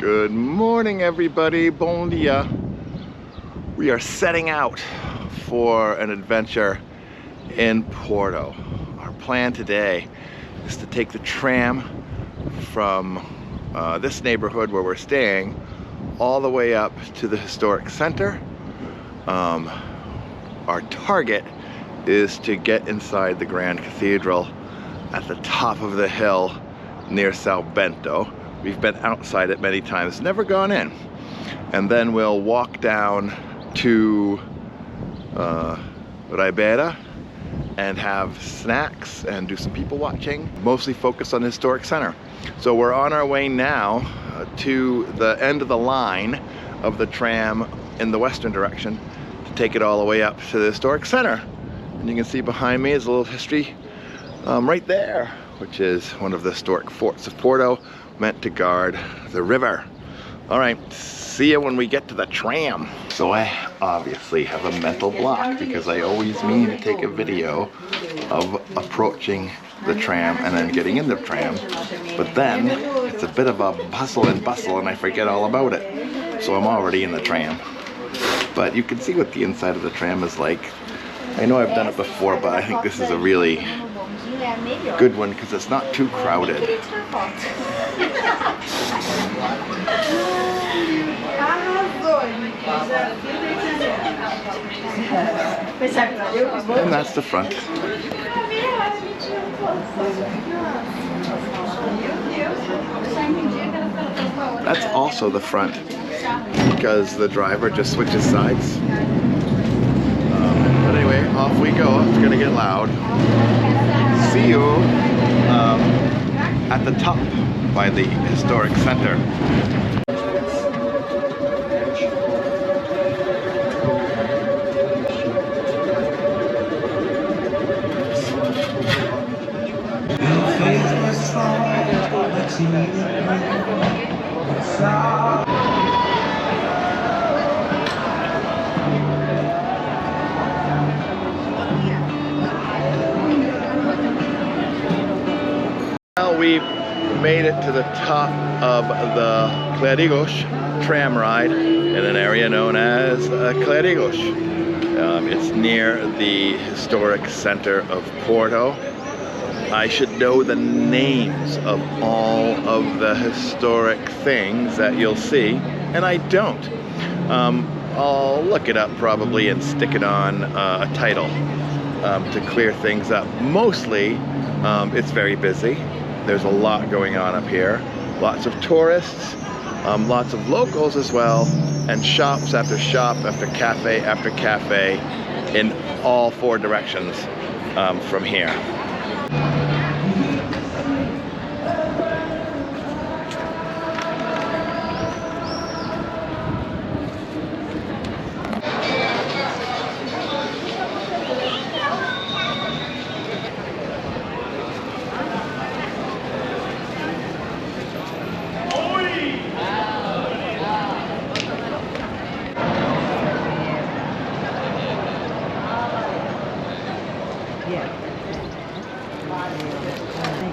Good morning, everybody. Bon dia. We are setting out for an adventure in Porto. Our plan today is to take the tram from this neighborhood where we're staying all the way up to the historic center. Our target is to get inside the Grand Cathedral at the top of the hill near Sao Bento. We've been outside it many times, never gone in. And then we'll walk down to Ribeira and have snacks and do some people watching, mostly focus on the historic center. So we're on our way now to the end of the line of the tram in the western direction to take it all the way up to the historic center. And you can see behind me is a little history right there, which is one of the historic forts of Porto, meant to guard the river. All right, see you when we get to the tram. So I obviously have a mental block because I always mean to take a video of approaching the tram and then getting in the tram, but then it's a bit of a hustle and bustle and I forget all about it. So I'm already in the tram. But you can see what the inside of the tram is like. I know I've done it before, but I think this is a really good one because it's not too crowded. And that's the front. That's also the front because the driver just switches sides. But anyway, off we go. It's gonna get loud. See you at the top by the historic center. Well, we made it to the top of the Clerigos tram ride in an area known as Clerigos. It's near the historic center of Porto. I should know the names of all of the historic things that you'll see, and I don't. I'll look it up probably and stick it on a title to clear things up. Mostly, it's very busy. There's a lot going on up here. Lots of tourists, lots of locals as well, and shops after shop after cafe in all four directions from here.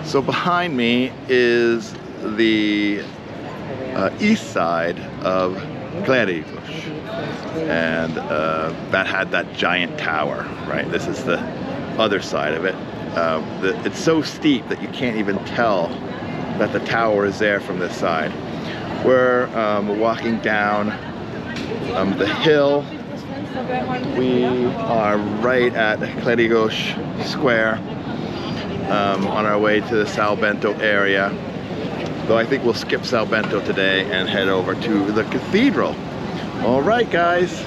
So behind me is the east side of Clerigos, and that had that giant tower, right? This is the other side of it. It's so steep that you can't even tell that the tower is there from this side. We're walking down the hill. We are right at Clerigos Square. On our way to the Sao Bento area, though I think we'll skip Sao Bento today and head over to the cathedral. All right, guys.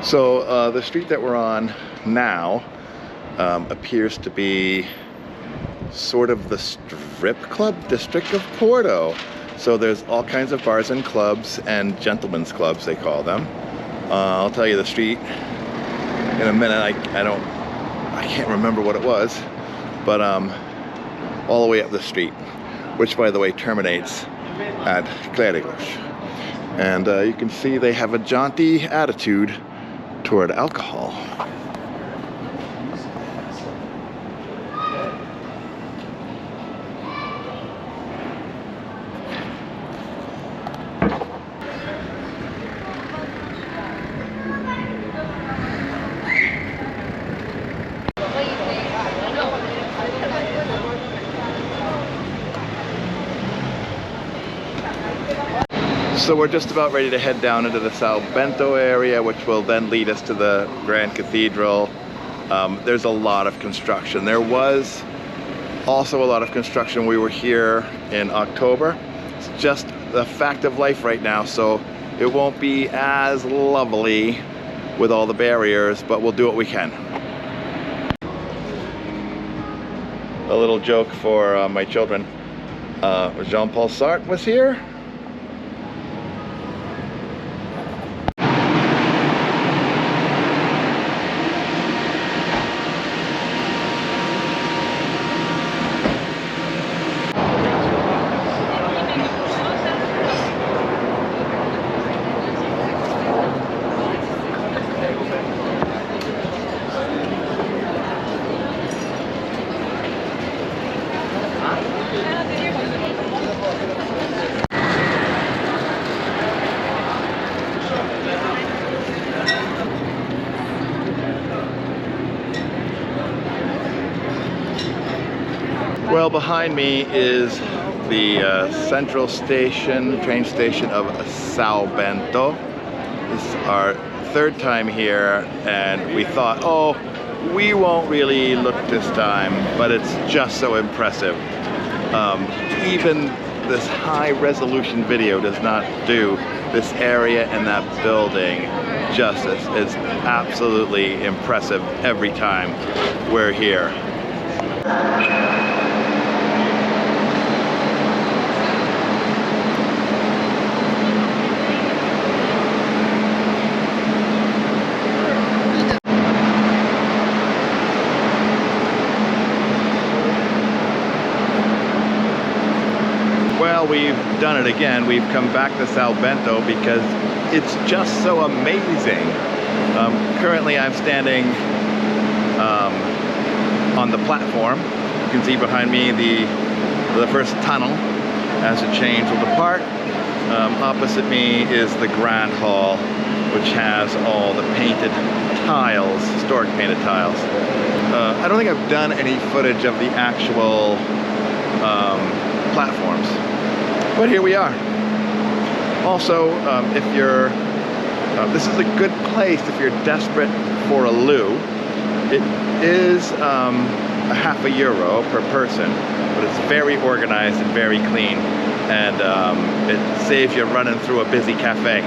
So the street that we're on now appears to be sort of the strip club district of Porto. So there's all kinds of bars and clubs and gentlemen's clubs, they call them. I'll tell you the street in a minute. I can't remember what it was, but all the way up the street, which by the way terminates at Clerigos. And you can see they have a jaunty attitude toward alcohol. So we're just about ready to head down into the Sao Bento area, which will then lead us to the Grand Cathedral. There's a lot of construction. There was also a lot of construction when we were here in October. It's just the fact of life right now, so it won't be as lovely with all the barriers, but we'll do what we can. A little joke for my children. Jean-Paul Sartre was here. Well, behind me is the central station, train station of Sao Bento. This is our third time here, and we thought, oh, we won't really look this time, but it's just so impressive. Even this high-resolution video does not do this area and that building justice. It's absolutely impressive every time we're here. Well, we've done it again. We've come back to Sao Bento because it's just so amazing. Currently I'm standing on the platform. You can see behind me the first tunnel as it changed will depart. Opposite me is the Grand Hall, which has all the painted tiles, historic painted tiles. I don't think I've done any footage of the actual platforms, but here we are. Also, if you're, this is a good place if you're desperate for a loo. It is €0.50 per person, but it's very organized and very clean, and it saves you running through a busy cafe.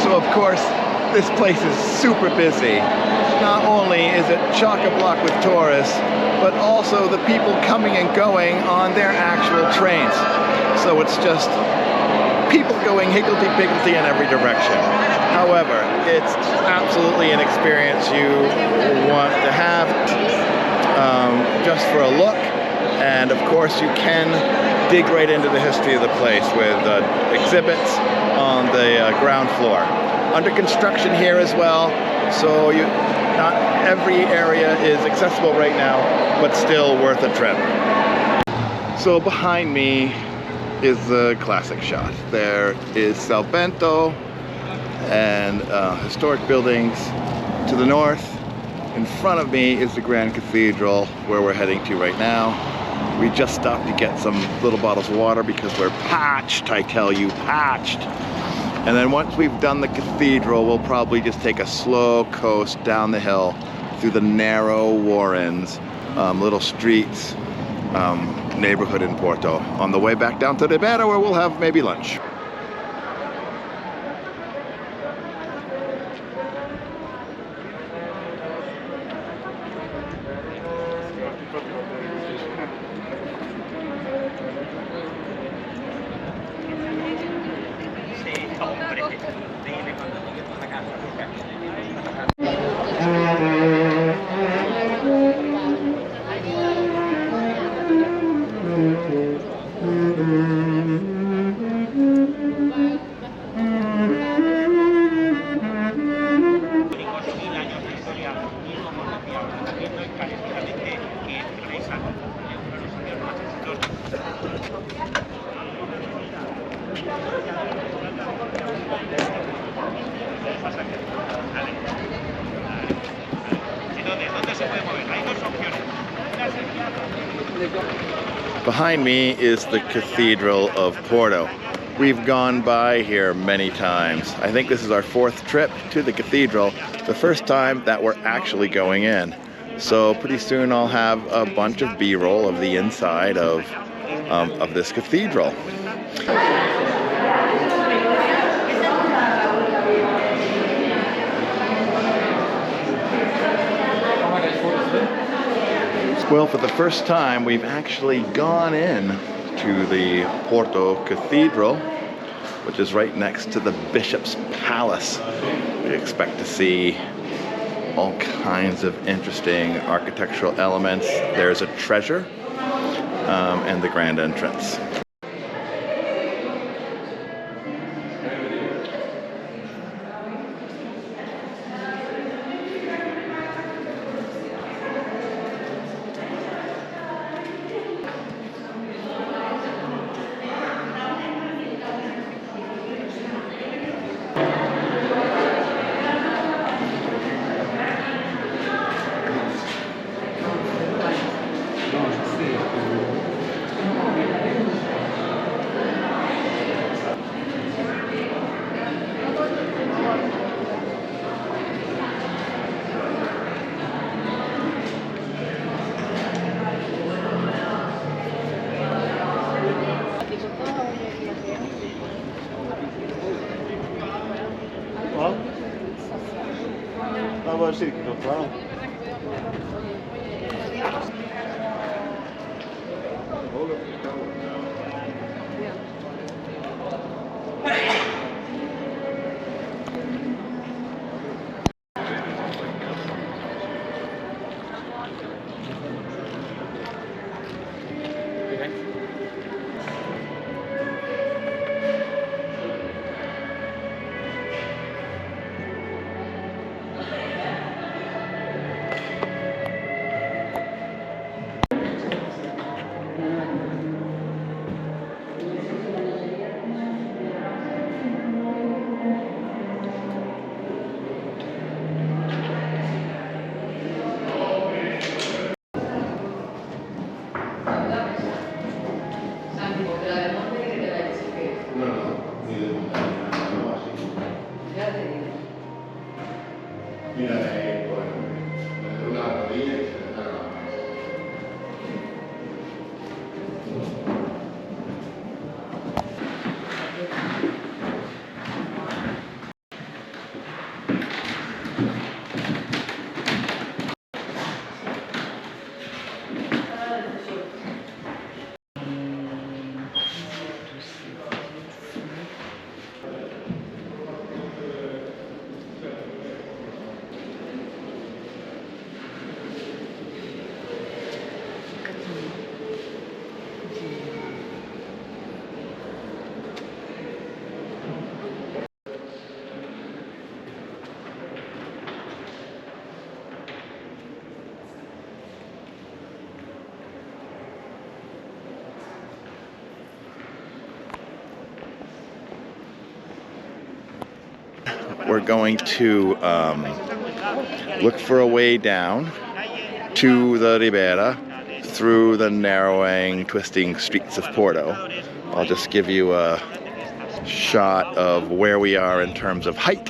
Of course, this place is super busy. Not only is it chock-a-block with tourists, but also the people coming and going on their actual trains. So it's just people going higgledy-piggledy in every direction. However, it's absolutely an experience you want to have just for a look. And of course, you can dig right into the history of the place with exhibits on the ground floor. Under construction here as well, so not every area is accessible right now, but still worth a trip. So behind me is the classic shot. There is Sao Bento and historic buildings to the north. In front of me is the Grand Cathedral, where we're heading to right now. We just stopped to get some little bottles of water because we're parched, I tell you, parched. And then once we've done the cathedral, we'll probably just take a slow coast down the hill through the narrow warrens, little streets, neighborhood in Porto, on the way back down to Ribeira, where we'll have maybe lunch. Behind me is the Cathedral of Porto. We've gone by here many times. I think this is our 4th trip to the cathedral, the first time that we're actually going in. So pretty soon I'll have a bunch of B-roll of the inside of this cathedral. Well, for the first time, we've actually gone in to the Porto Cathedral, which is right next to the Bishop's Palace. We expect to see all kinds of interesting architectural elements. There's a treasure and the grand entrance. We're going to look for a way down to the Ribeira through the narrowing, twisting streets of Porto. I'll just give you a shot of where we are in terms of height,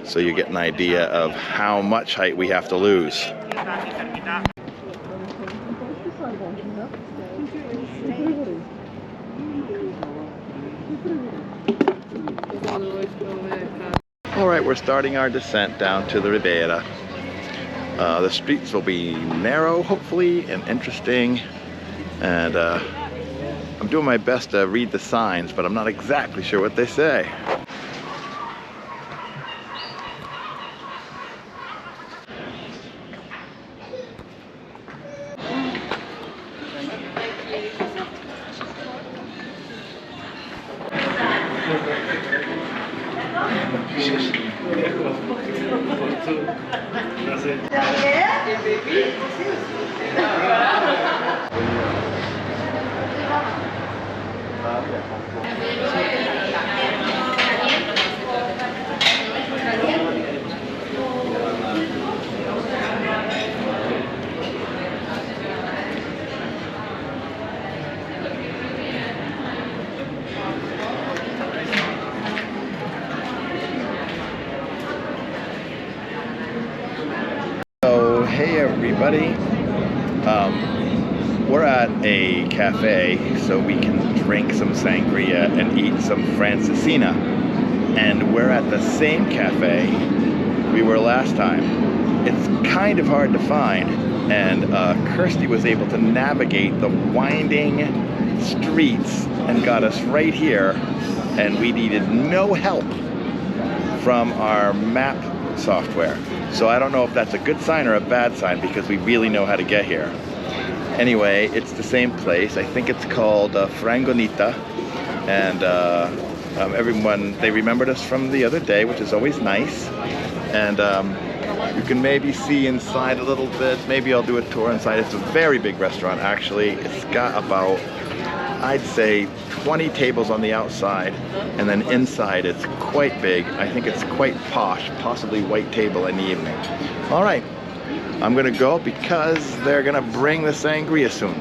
so you get an idea of how much height we have to lose. All right, we're starting our descent down to the Ribeira. The streets will be narrow, hopefully, and interesting. And I'm doing my best to read the signs, but I'm not exactly sure what they say. So, hey everybody. We're at a cafe so we can drink some sangria and eat some francesinha. And we're at the same cafe we were last time. It's kind of hard to find, and Kirsty was able to navigate the winding streets and got us right here, and we needed no help from our map software. So I don't know if that's a good sign or a bad sign, because we really know how to get here. Anyway, it's the same place. I think it's called Frangonita, and everyone, they remembered us from the other day, which is always nice. And you can maybe see inside a little bit. Maybe I'll do a tour inside. It's a very big restaurant, actually. It's got about, I'd say, 20 tables on the outside, and then inside it's quite big. I think it's quite posh, possibly white table in the evening. All right, I'm gonna go because they're gonna bring the sangria soon.